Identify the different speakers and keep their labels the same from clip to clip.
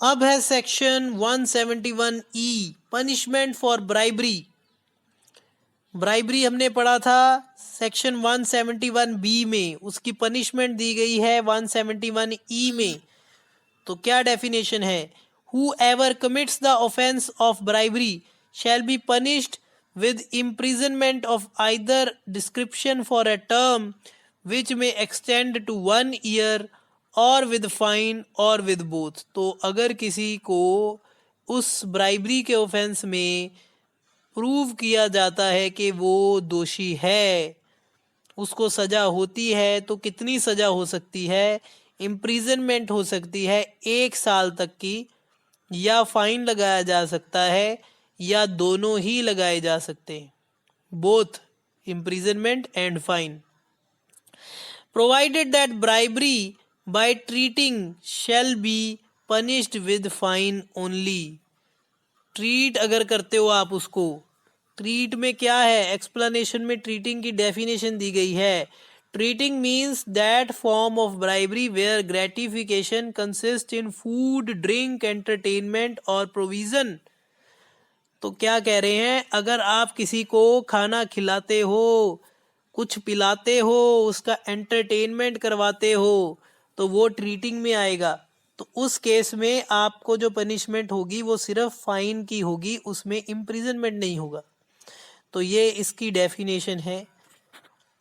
Speaker 1: अब है section 171E, punishment for bribery. Bribery हमने पढ़ा था सेक्शन 171B में, उसकी पनिशमेंट दी गई है 171E में। तो क्या डेफिनेशन है? Whoever commits the offense of bribery shall be punished with imprisonment of either description for a term which may extend to 1 year or with fine or with both। तो अगर किसी को उस ब्राइबरी के ऑफेंस में prove किया जाता है कि वो दोषी है, उसको सजा होती है, तो कितनी सजा हो सकती है? इम्प्रिजनमेंट हो सकती है 1 साल तक की, या फाइन लगाया जा सकता है, या दोनों ही लगाए जा सकते हैं, both imprisonment and fine. Provided that bribery by treating shall be punished with fine only. Treat अगर करते हो आप उसको, ट्रीट में क्या है? एक्सप्लेनेशन में ट्रीटिंग की डेफिनेशन दी गई है। Treating means that form of bribery where gratification consist in food, drink, entertainment और प्रोविजन। तो क्या कह रहे हैं? अगर आप किसी को खाना खिलाते हो, कुछ पिलाते हो, उसका एंटरटेनमेंट करवाते हो, तो वो ट्रीटिंग में आएगा। तो उस केस में आपको जो पनिशमेंट होगी वो सिर्फ फाइन की होगी, उसमें इम्प्रिजनमेंट नहीं होगा। तो ये इसकी डेफिनेशन है।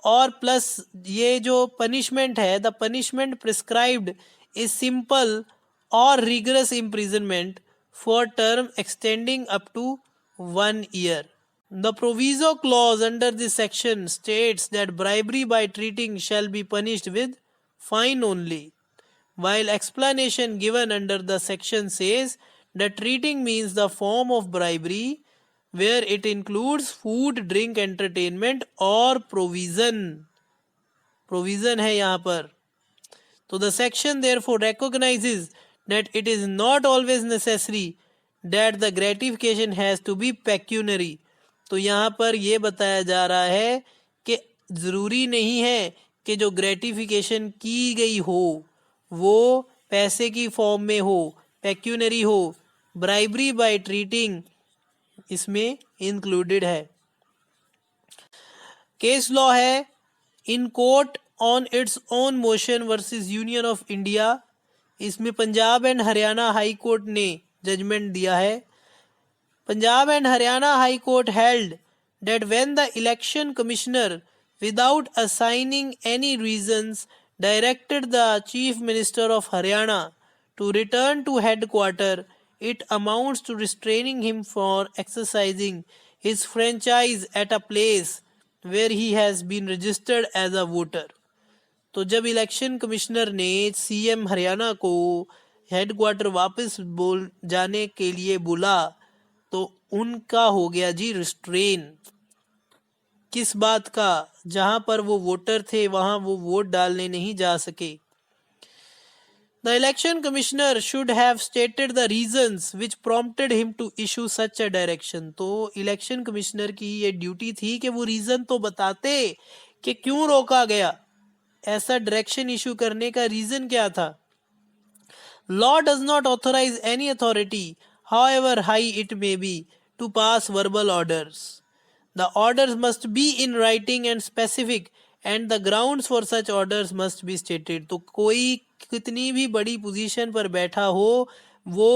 Speaker 1: और प्लस ये जो पनिशमेंट है, the punishment prescribed is simple और rigorous imprisonment for term extending up to 1 year। The proviso clause under this section states that bribery by treating shall be punished with fine only, while explanation given under the section says that treating means the form of bribery where it includes food, drink, entertainment और provision। provision है यहाँ पर। तो the section therefore recognizes that it is not always necessary that the gratification has to be pecuniary। तो यहाँ पर ये बताया जा रहा है कि ज़रूरी नहीं है कि जो ग्रेटिफिकेशन की गई हो वो पैसे की फॉर्म में हो, पेक्यूनरी हो। ब्राइबरी बाय ट्रीटिंग इसमें इंक्लूडेड है। केस लॉ है in court on its own motion versus Union of India. इसमें Punjab and Haryana high court ने जजमेंट दिया है। Punjab and Haryana high court held that when the election commissioner without assigning any reasons directed the chief minister of Haryana to return to headquarters, it amounts to restraining him for exercising his franchise at a place where he has been registered as a voter। तो जब election commissioner ने CM Haryana को headquarter वापस बोल जाने के लिए बोला, तो उनका हो गया जी रिस्ट्रेन। किस बात का? जहां पर वो वोटर थे वहां वो वोट डालने नहीं जा सके। The election commissioner should have stated the reasons which prompted him to issue such a direction. तो इलेक्शन कमिश्नर की ये ड्यूटी थी कि वो रीजन तो बताते कि क्यों रोका गया, ऐसा डायरेक्शन इशू करने का रीजन क्या था। Law does not authorise any authority however high it may be to pass verbal orders. The orders must be in writing and specific and the grounds for such orders must be stated। तो कोई कितनी भी बड़ी position पर बैठा हो वो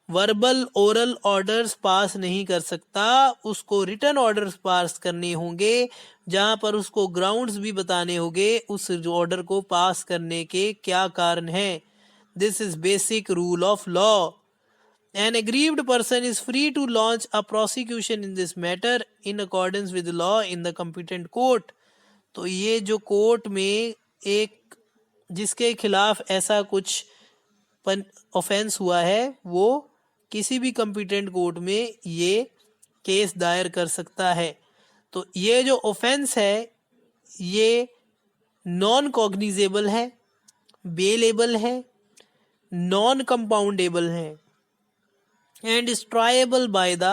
Speaker 1: verbal oral orders pass नहीं कर सकता, उसको रिटन ऑर्डर्स पास करने होंगे जहां पर उसको ग्राउंड्स भी बताने होंगे उस ऑर्डर को पास करने के क्या कारण है। This is basic rule of law. An aggrieved person is free to launch a prosecution in this matter in accordance with the law in the competent court। तो ये जो कोर्ट में एक जिसके खिलाफ ऐसा कुछ ऑफेंस हुआ है वो किसी भी कंपिटेंट कोर्ट में ये केस दायर कर सकता है। तो ये जो ऑफेंस है ये नॉन कॉग्निजेबल है, बेलेबल है, नॉन कंपाउंडेबल है and is triable by the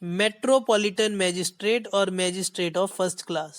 Speaker 1: metropolitan magistrate or magistrate of first class।